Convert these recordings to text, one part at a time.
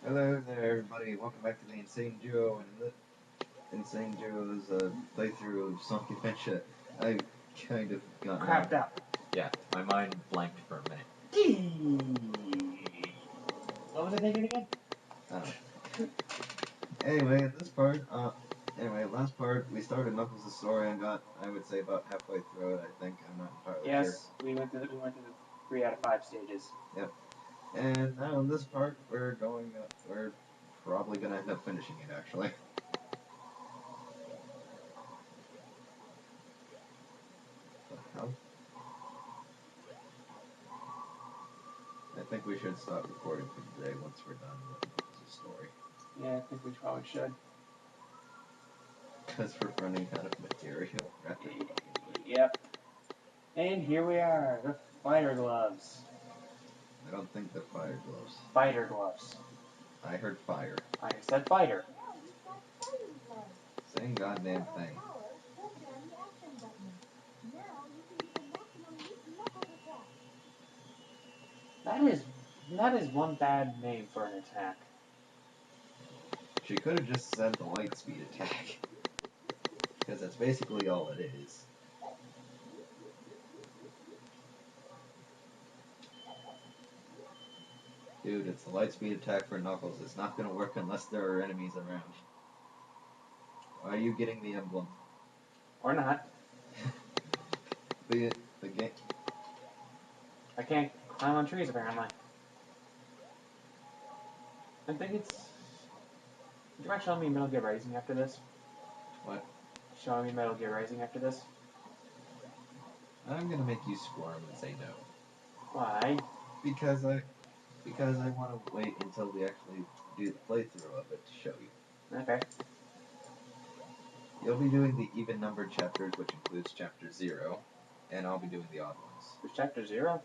Hello there, everybody. Welcome back to the Insane Duo. And in the Insane Duo's playthrough of Sonic Adventure, I've kind of gotten Crapped up. Yeah, my mind blanked for a minute. What was I thinking again? Anyway, at this part, last part, we started Knuckles' story and got, I would say, about halfway through it. I think I'm not entirely sure. Yes, we went to the 3 out of 5 stages. Yep. And now in this part, we're probably gonna end up finishing it, actually. The hell? I think we should stop recording for today once we're done with Knuckles' story. Yeah, I think we probably should. Because we're running out of material rather fucking quick. Yep. And here we are, the fighter gloves. I don't think they're fire gloves. Fighter gloves. I heard fire. I said fighter. Same goddamn thing. That is one bad name for an attack. She could have just said the light speed attack. Because that's basically all it is. Dude, it's the light speed attack for Knuckles. It's not gonna work unless there are enemies around. Why are you getting the emblem? Or not. The game. I can't climb on trees apparently. I think it's... Would you mind showing me Metal Gear Rising after this? What? Showing me Metal Gear Rising after this? I'm gonna make you squirm and say no. Why? Because I want to wait until we actually do the playthrough of it to show you. Okay. You'll be doing the even-numbered chapters, which includes Chapter 0, and I'll be doing the odd ones. There's Chapter 0?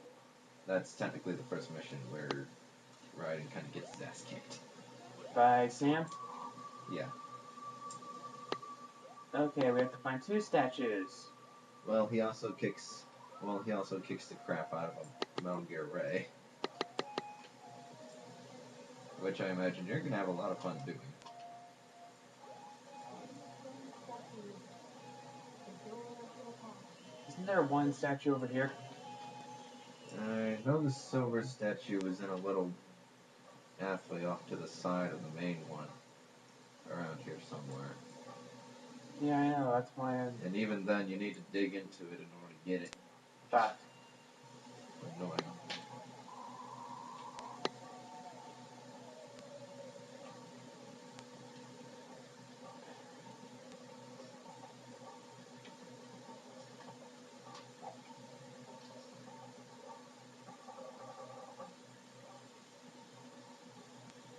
That's technically the first mission where Raiden kind of gets his ass kicked. By Sam? Yeah. Okay, we have to find 2 statues. Well, he also kicks the crap out of a Metal Gear Ray. Which I imagine you're gonna have a lot of fun doing. Isn't there one statue over here? I know the silver statue is in a little pathway off to the side of the main one. Around here somewhere. Yeah, I know, that's why I'm... And even then, you need to dig into it in order to get it. But... Annoying.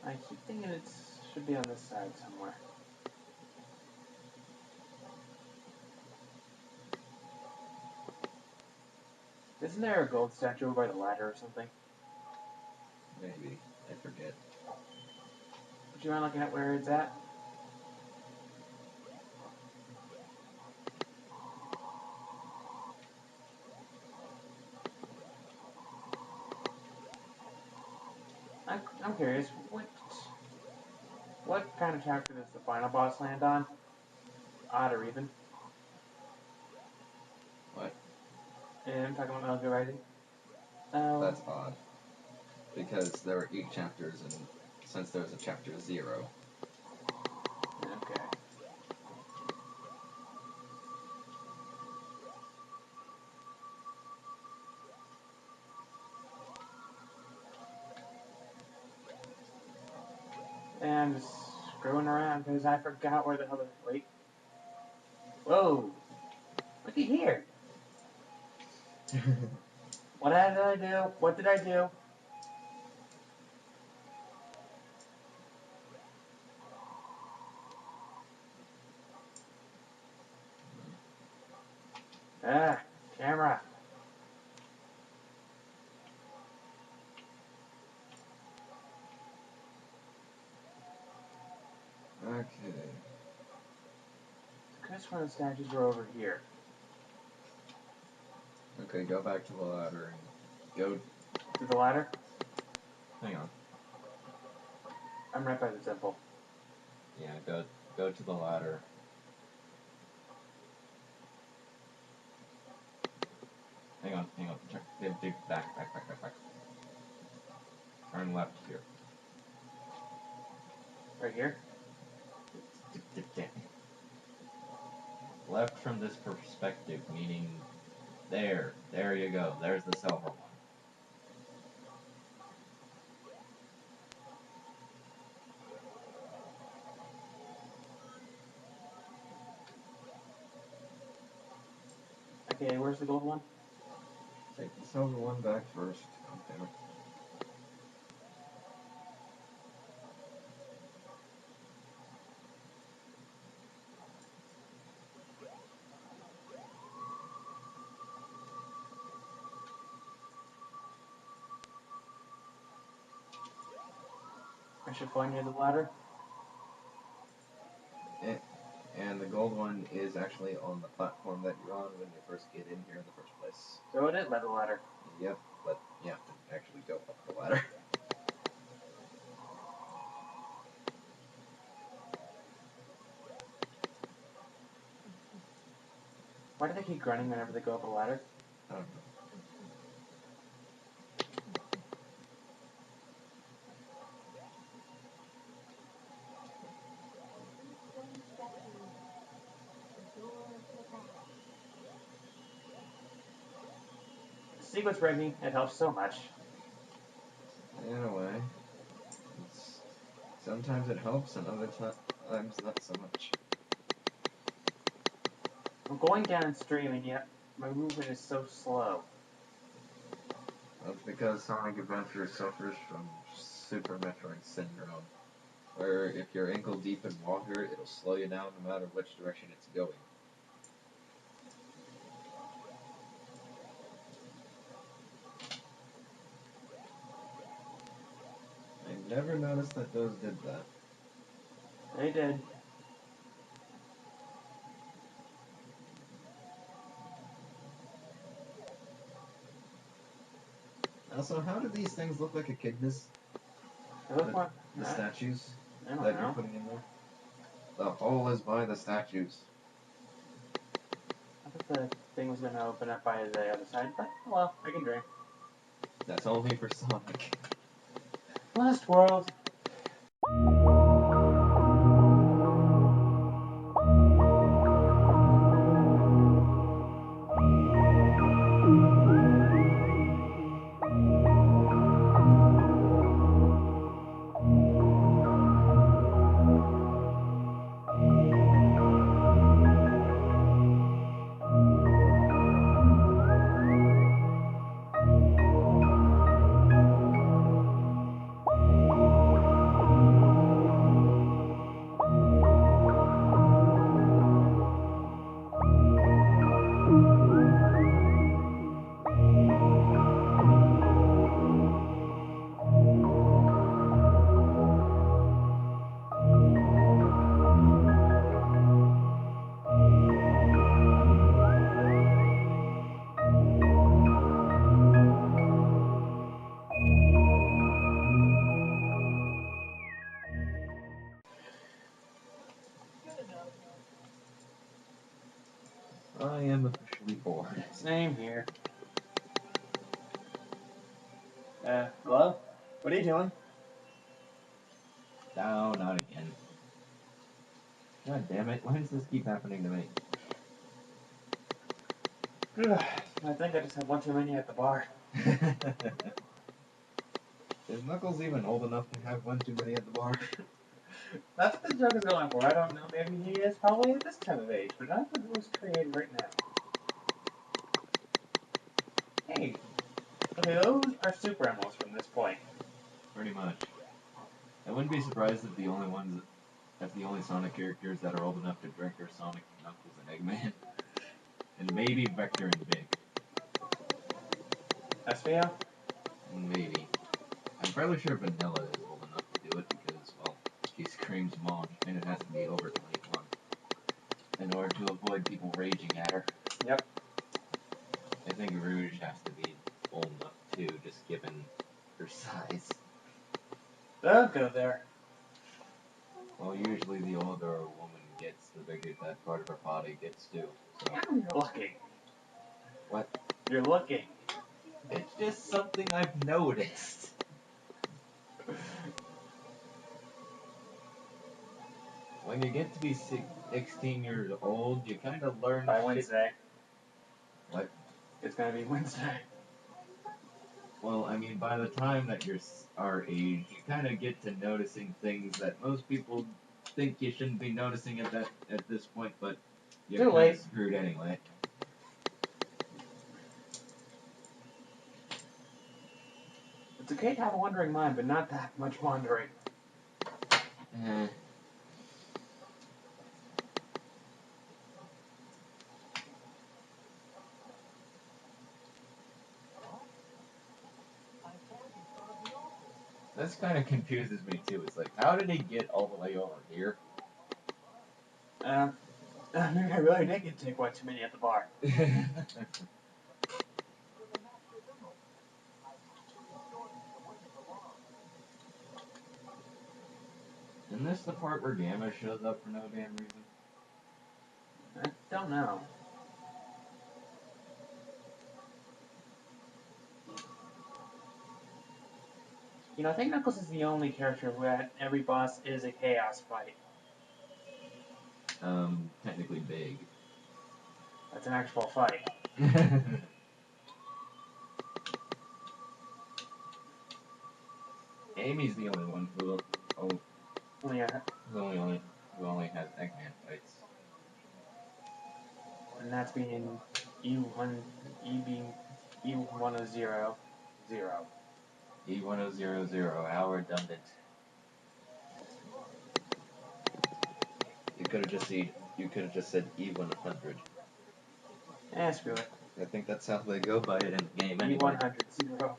I keep thinking it should be on this side somewhere. Isn't there a gold statue over by the ladder or something? Maybe. I forget. Would you mind looking at where it's at? I'm curious, what kind of chapter does the final boss land on? Odd or even? What? And I'm talking about Metal Gear Rising. That's odd. Because there are 8 chapters, and since there's a chapter 0. Okay. And I'm just screwing around because I forgot where the hell the... Wait. Whoa! Looky here! What did I do? What did I do? Ah, camera. Okay. I could have sworn the statues were over here. Okay, go back to the ladder and go... To the ladder? Hang on. I'm right by the temple. Yeah, go to the ladder. Hang on. Dig, back. Turn left here. Right here? Left from this perspective, meaning there you go. There's the silver one. Okay, where's the gold one? Take the silver one back first. Okay. I should find near the ladder. And the gold one is actually on the platform that you're on when you first get in here in the first place. So it is by the ladder. Yep, but you have to actually go up the ladder. Why do they keep grunting whenever they go up a ladder? I don't know. Sequence breaking, it helps so much. In a way. Sometimes it helps and other times not so much. I'm going downstream and yet my movement is so slow. That's because Sonic Adventure suffers from Super Metroid syndrome, where if you're ankle deep in water, it'll slow you down no matter which direction it's going. I never noticed that those did that. They did. Also, how do these things look like echidnas? They look more... The statues I don't that know. you're putting in there? The hole is by the statues. I thought the thing was going to open up by the other side, but well, I can drink. That's only for Sonic. Last world. I am officially bored. Same here. Hello? What are you doing? No, not again. God damn it, why does this keep happening to me? I think I just had one too many at the bar. Is Knuckles even old enough to have one too many at the bar? That's what the joke is going for. I don't know. Maybe he is probably at this time of age, but not who was created right now. Hey. Okay, those are super emeralds from this point. Pretty much. I wouldn't be surprised if the only Sonic characters that are old enough to drink are Sonic, Knuckles, and Eggman. And maybe Vector and Big. SVO? Maybe. I'm fairly sure Vanilla is old enough to do it because, well, she screams mom, and it has to be over 21 in order to avoid people raging at her. Yep. I think Rouge has to be old enough too, just given her size. Don't go there. Well, usually the older a woman gets, the bigger that part of her body gets too. So Now you're looking. What? You're looking. It's just something I've noticed. When you get to be 16 years old, you kind of learn By shit. Wednesday. What? It's gonna be Wednesday. Well, I mean, by the time that you're our age, you kind of get to noticing things that most people think you shouldn't be noticing at this point, but you're Too kind late. of screwed anyway. It's okay to have a wandering mind, but not that much wandering. This kind of confuses me too. It's like, how did he get all the way over here? Maybe I really did get to take one too many at the bar. Isn't this the part where Gamma shows up for no damn reason? I don't know. You know, I think Knuckles is the only character where every boss is a chaos fight. Technically big. That's an actual fight. Amy's the only one who Yeah, who only has Eggman fights. and that's being E1000. E1000, how redundant. You could have just said E100. Screw it. I think that's how they go by it in the game anyway. E1000.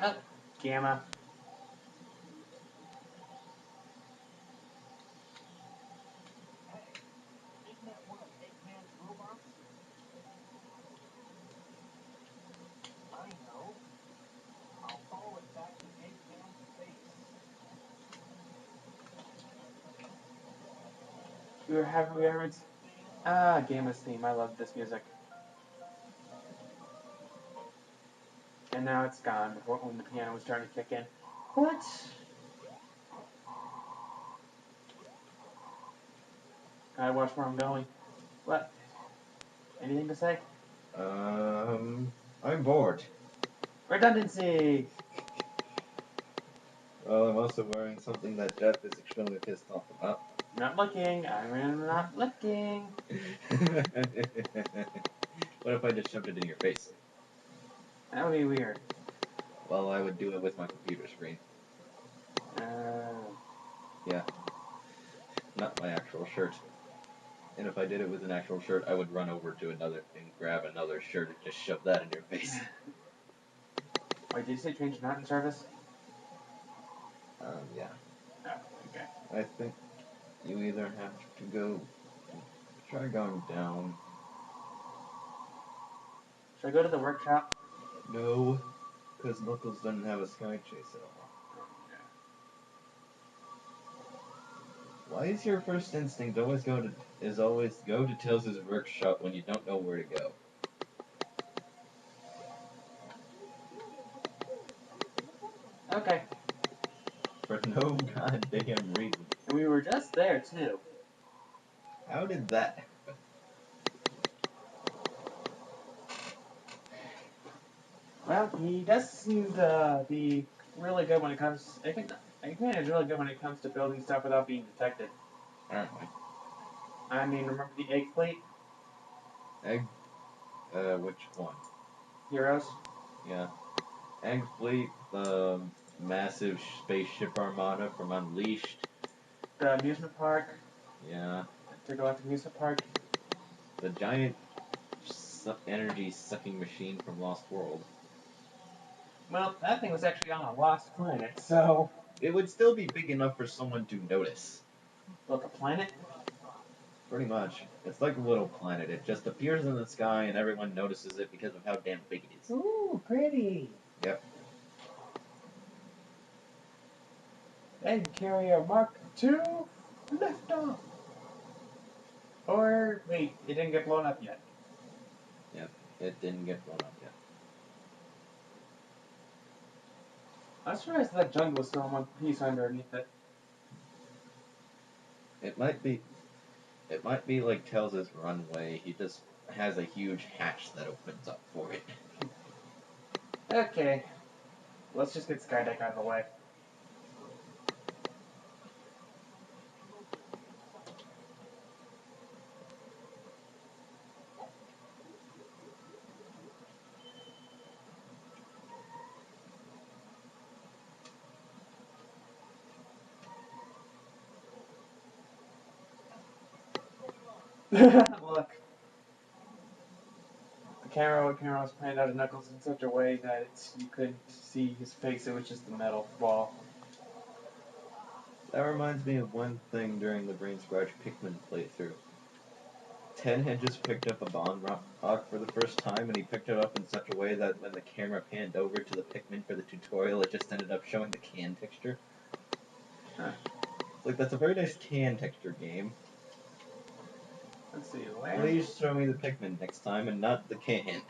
Oh, Gamma. We ever Gamma's theme. I love this music. And now it's gone before when the piano was starting to kick in. What? I watch where I'm going. What? Anything to say? I'm bored. Redundancy! Well, I'm also wearing something that Jeff is extremely pissed off about. Not looking. I'm not looking. What if I just shoved it in your face? That would be weird. Well, I would do it with my computer screen. Yeah. Not my actual shirt. And if I did it with an actual shirt, I would run over to another and grab another shirt and just shove that in your face. Wait, did you say change not in service? Yeah. Oh, okay. I think you either have to go. Try going down. Should I go to the workshop? No, because Knuckles doesn't have a Sky Chase at all. Why is your first instinct always go to Tails' workshop when you don't know where to go? Okay. For no goddamn reason. And we were just there, too. How did that happen? Well, he does seem to be really good when it comes. Eggman is really good when it comes to building stuff without being detected. Apparently. I mean, remember the egg fleet? Which one? Heroes? Yeah. Egg Fleet, the massive spaceship armada from Unleashed. The amusement park? Yeah. Intergalactic Amusement Park? The giant energy sucking machine from Lost World. Well, that thing was actually on a lost planet, so. It would still be big enough for someone to notice. Look, a planet? Pretty much. It's like a little planet. It just appears in the sky and everyone notices it because of how damn big it is. Ooh, pretty. Yep. Egg carrier Mark II liftoff. Or wait, it didn't get blown up yet. It didn't get blown up yet. I was surprised that jungle was still in one piece underneath it. It might be like Tails' runway. He just has a huge hatch that opens up for it. Okay, let's just get Skydeck out of the way. Look. The camera was planned out of Knuckles in such a way that you couldn't see his face, it was just the metal wall. That reminds me of one thing during the Brain Scratch Pikmin playthrough. Ten had just picked up a Bond rock for the first time, and he picked it up in such a way that when the camera panned over to the Pikmin for the tutorial, it just ended up showing the can texture. Huh. It's like, that's a very nice can texture game. Let's see, where? Please show me the Pikmin next time and not the can.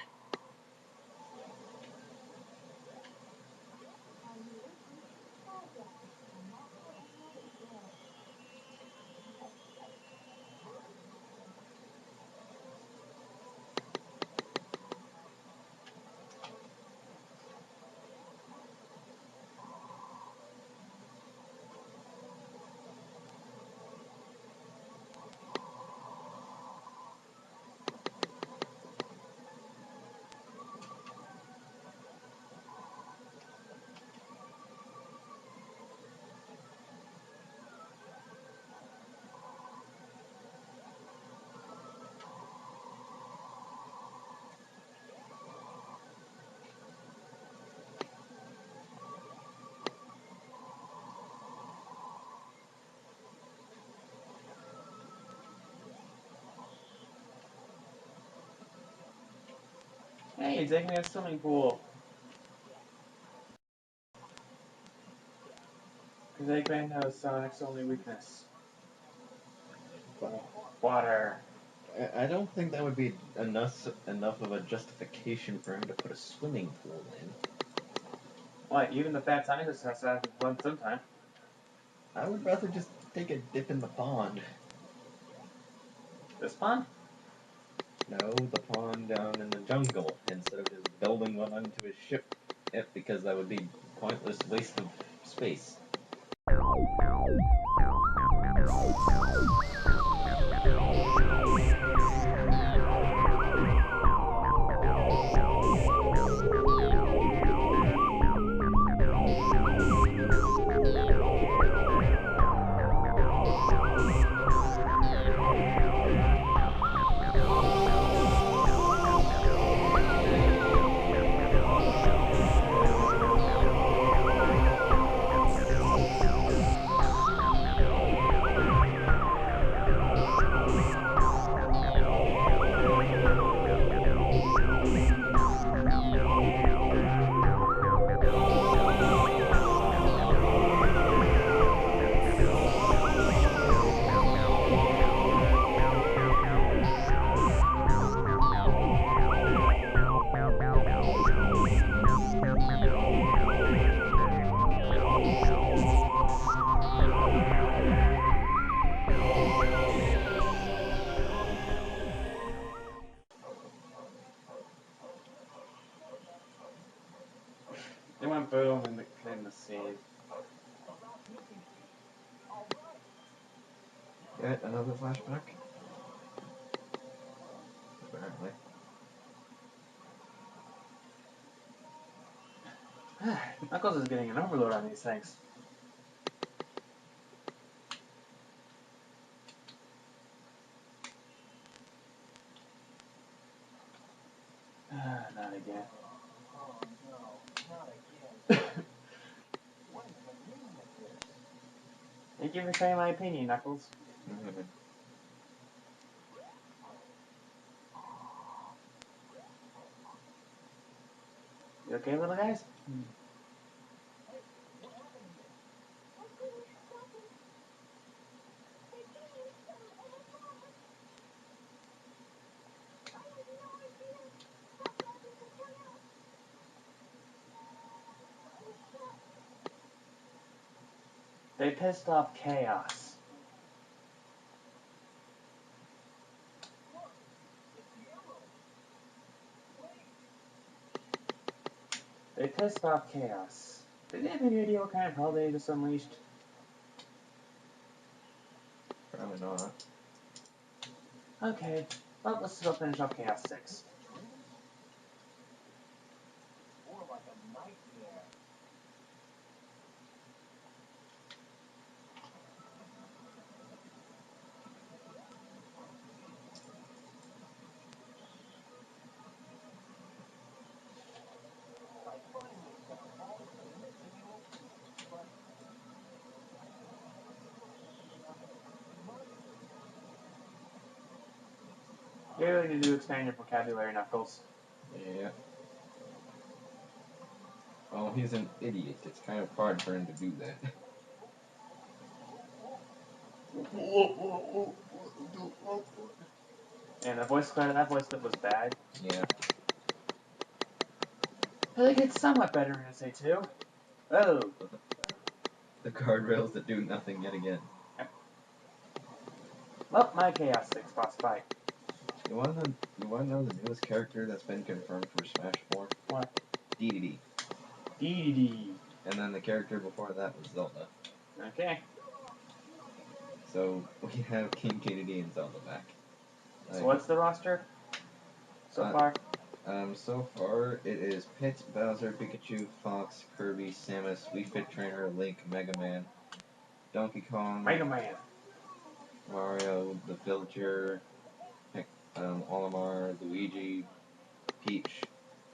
Hey, it's taking me to a swimming pool. Because Eggman knows Sonic's only weakness. Water. I don't think that would be enough of a justification for him to put a swimming pool in. What, even the fat scientist has to have fun sometime. I would rather just take a dip in the pond. This pond? No, the pond down in the jungle, instead of just building one onto his ship. Yep, because that would be a pointless waste of space. It went boom and became the scene. Yet another flashback? Apparently. Knuckles is getting an overload on these things. Not again. Thank you for saying my opinion, Knuckles. You okay, little guys? They pissed off Chaos. They pissed off Chaos. Did they have any idea what kind of hell they just unleashed? Probably not. Okay. Well, let's go finish off Chaos 6. You really need to expand your vocabulary, Knuckles. Yeah. Oh, he's an idiot. It's kind of hard for him to do that. And that voice clip was bad. Yeah. I think it's somewhat better in SA2. Oh. The guardrails that do nothing yet again. Well, my Chaos 6 boss fight. You wanna know the newest character that's been confirmed for Smash 4? What? DDD. DDD. And then the character before that was Zelda. Okay. So we have King KDD and Zelda back. So what's the roster so far? So far it is Pit, Bowser, Pikachu, Fox, Kirby, Samus, Wii Fit Trainer, Link, Mega Man, Donkey Kong, Mega Man. Mario, the Villager, Olimar, Luigi, Peach,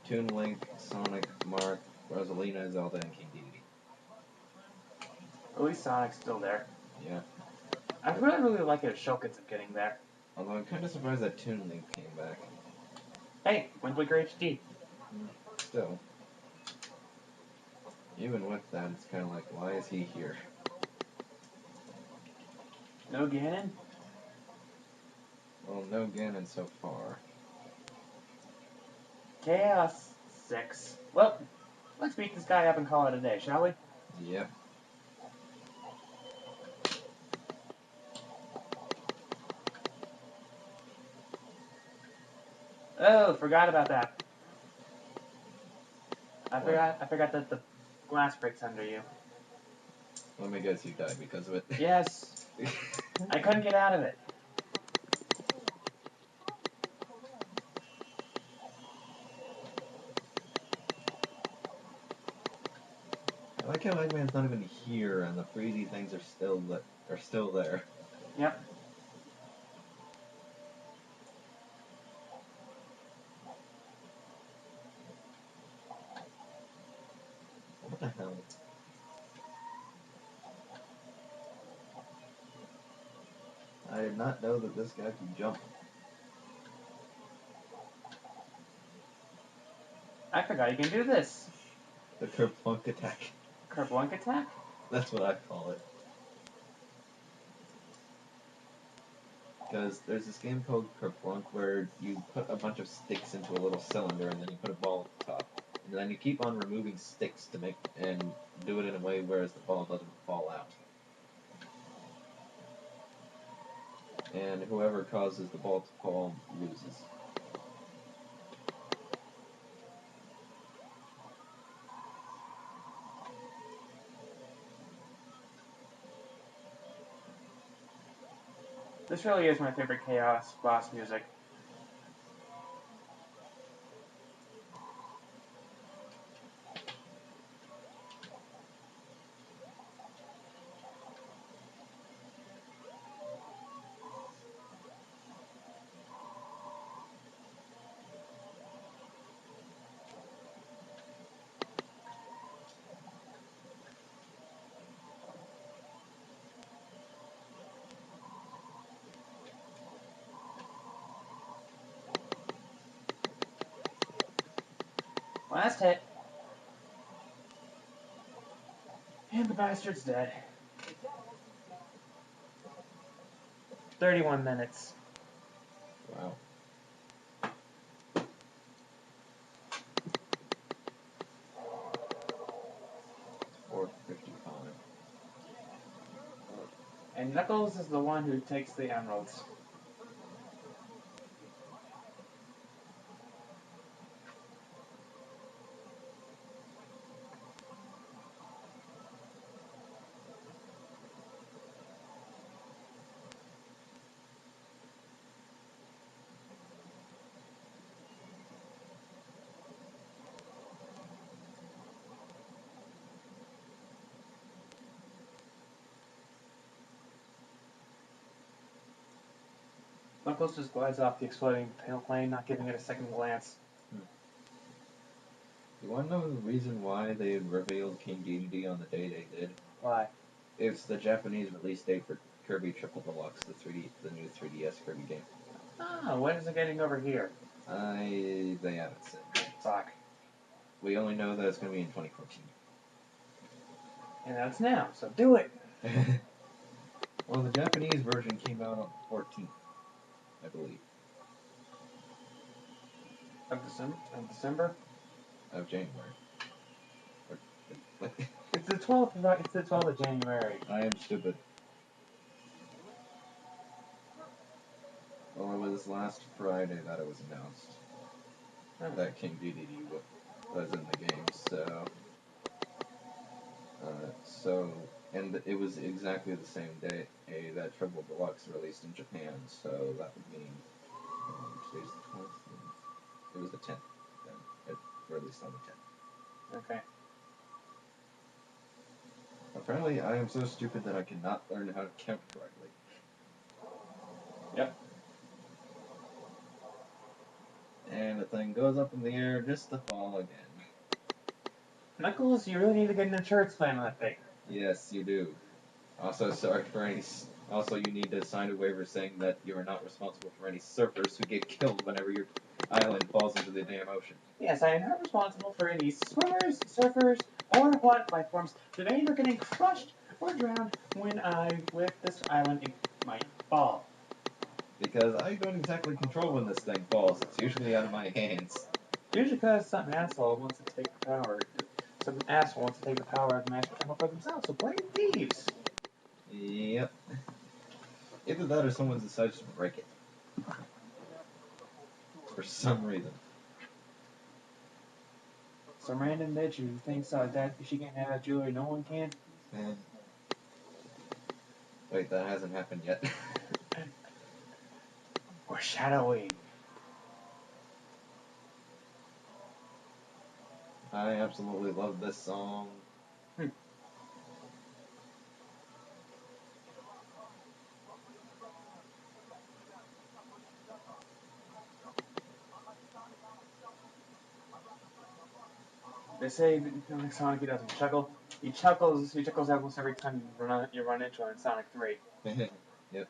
Toon Link, Sonic, Marth, Rosalina, Zelda, and King Dedede. At least Sonic's still there. Yeah. I really like it if Shulkins are getting there. Although I'm kind of surprised that Toon Link came back. Hey, Wind Waker HD. Still. Even with that, it's kind of like, why is he here? No Ganon? Well, no Ganon so far. Chaos 6. Well, let's beat this guy up and call it a day, shall we? Yep. Oh, forgot about that. I What? forgot that the glass breaks under you. Let me guess, you died because of it. Yes. I couldn't get out of it. I like how Eggman's not even here, and the freezy things are still there. Yep. What the hell? I did not know that this guy could jump. I forgot you can do this. The Kerplunk attack. Kerplunk attack? That's what I call it. Because there's this game called Kerplunk where you put a bunch of sticks into a little cylinder and then you put a ball at the top. And then you keep on removing sticks to make and do it in a way whereas the ball doesn't fall out. And whoever causes the ball to fall loses. This really is my favorite Chaos boss music. Last hit. And the bastard's dead. 31 minutes. Wow. It's 4:55. And Knuckles is the one who takes the emeralds. Knuckles just glides off the exploding plane, not giving it a second glance. You want to know the reason why they had revealed King Dedede on the day they did? Why? It's the Japanese release date for Kirby Triple Deluxe, the new 3DS Kirby game. Ah, when is it getting over here? They haven't said yet. Fuck. We only know that it's going to be in 2014. And that's now, so do it! Well, the Japanese version came out on the 14th, I believe. Of December? Of January. It's the 12th of, it's the 12th of January. I am stupid. Well, it was last Friday that it was announced that King Dedede was in the game, and it was exactly the same day that Triple Deluxe released in Japan, so that would mean today's the 12th. It was the 10th. Then it released on the 10th. Okay. Apparently, I am so stupid that I cannot learn how to count correctly. Yep. And the thing goes up in the air just to fall again. Knuckles, you really need to get an insurance plan on that thing. Yes, you do. Also, you need to sign a waiver saying that you are not responsible for any surfers who get killed whenever your island falls into the damn ocean. Yes, I am not responsible for any swimmers, surfers, or aquatic life forms that are either getting crushed or drowned with this island might fall. Because I don't exactly control when this thing falls. It's usually out of my hands. Usually because some asshole wants to take the power. Some asshole wants to take the power of the Master Channel for themselves, so blame thieves. Yep. Either that or someone decides to break it. For some reason. Some random bitch who thinks that if she can't have that jewelry, no one can. Wait, that hasn't happened yet. Foreshadowing. I absolutely love this song. They say Sonic, he doesn't chuckle. He chuckles almost every time you run into him in Sonic 3. Yep.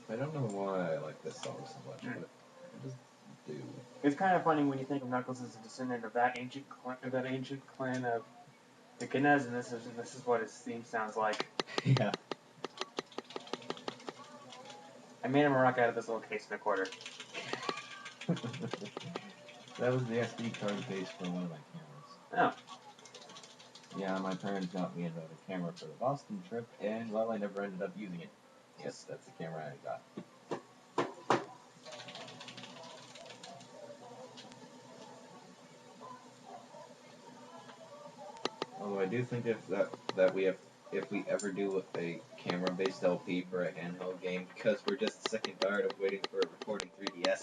I don't know why I like this song so much, but I just do. It's kind of funny when you think of Knuckles as a descendant of that ancient clan of the Echidnas, and this is what his theme sounds like. Yeah. I made him a rock out of this little case and a quarter. That was the SD card case for one of my cameras. Oh. Yeah, my parents got me another camera for the Boston trip, and well, I never ended up using it. Yes, that's the camera I got. Although I do think if we ever do a camera-based LP for a handheld game, because we're just sick and tired of waiting for a recording 3DS,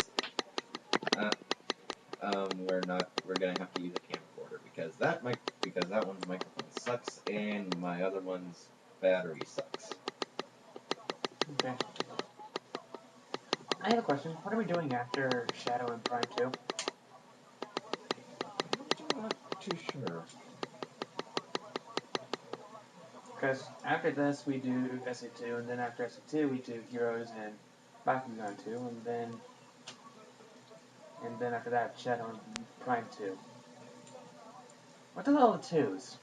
we're gonna have to use a camcorder because that one's microphone sucks and my other one's battery sucks. Okay. I have a question. What are we doing after Shadow and Prime 2? I'm not too sure. Because after this we do SA2, and then after SA2 we do Heroes and Bakugan 2, and then after that Shadow and Prime 2. What are all the twos?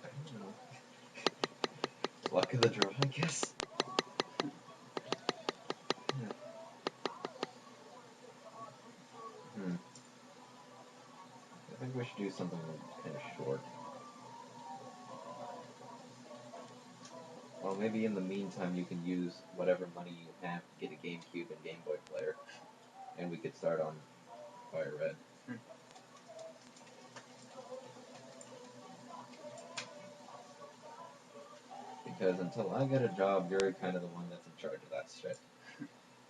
I don't know. Luck of the draw, I guess. I think we should do something kind of short. Well, maybe in the meantime you can use whatever money you have to get a GameCube and Game Boy player, and we could start on Fire Red. Because until I get a job, you're kind of the one that's in charge of that shit,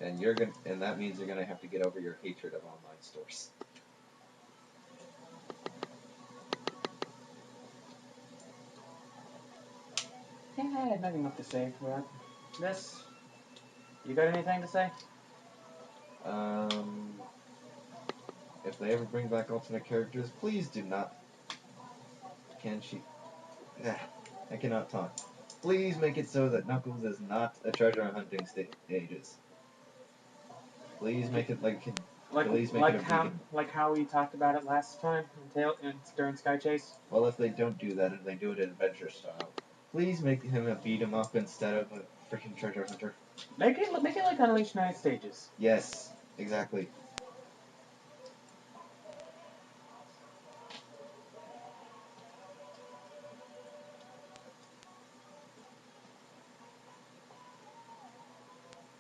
and that means you're gonna have to get over your hatred of online stores. Yeah, I had nothing left to say for that. This, you got anything to say? If they ever bring back alternate characters, please do not. Can she? I cannot talk. Please make it so that Knuckles is not a treasure hunting stages. Please make it please make it a beacon. Like how we talked about it last time during Sky Chase. Well, if they don't do that and they do it in adventure style, please make him a beat 'em up instead of a freaking treasure hunter. Make it like Unleashed Night stages. Yes, exactly.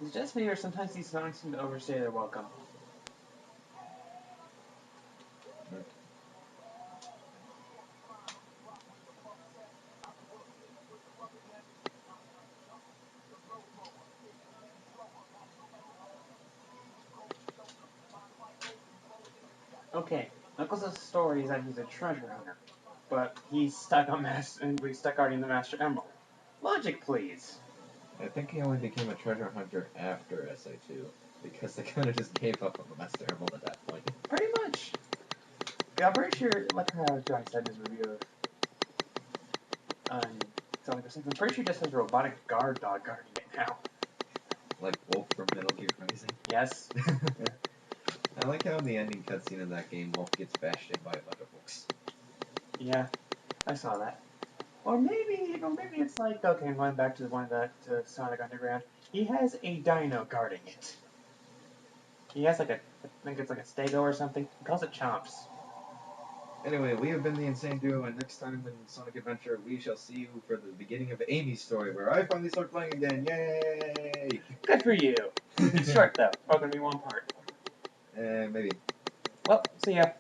It's just me, or sometimes these songs seem to overstay their welcome. Okay, Knuckles' story is that he's a treasure hunter, but he's stuck guarding the Master Emerald. Logic, please. I think he only became a treasure hunter after SA2, because they kind of just gave up on the Master Emerald at that point. Pretty much. Yeah, I'm pretty sure, like how Johnny said in his review of Sonic 06, I'm pretty sure he just has a robotic guard dog guarding it now. Like Wolf from Metal Gear Rising. Yes. I like how in the ending cutscene of that game, Wolf gets bashed in by a bunch of books. Yeah, I saw that. Or maybe it's like, okay, I'm going back to the one that Sonic Underground. He has a dino guarding it. He has like I think it's like a stego or something. He calls it Chomps. Anyway, we have been the Insane Duo, and next time in Sonic Adventure, we shall see you for the beginning of Amy's story, where I finally start playing again. Yay! Good for you. It's short though. It's probably gonna be one part. Maybe. Well, see ya.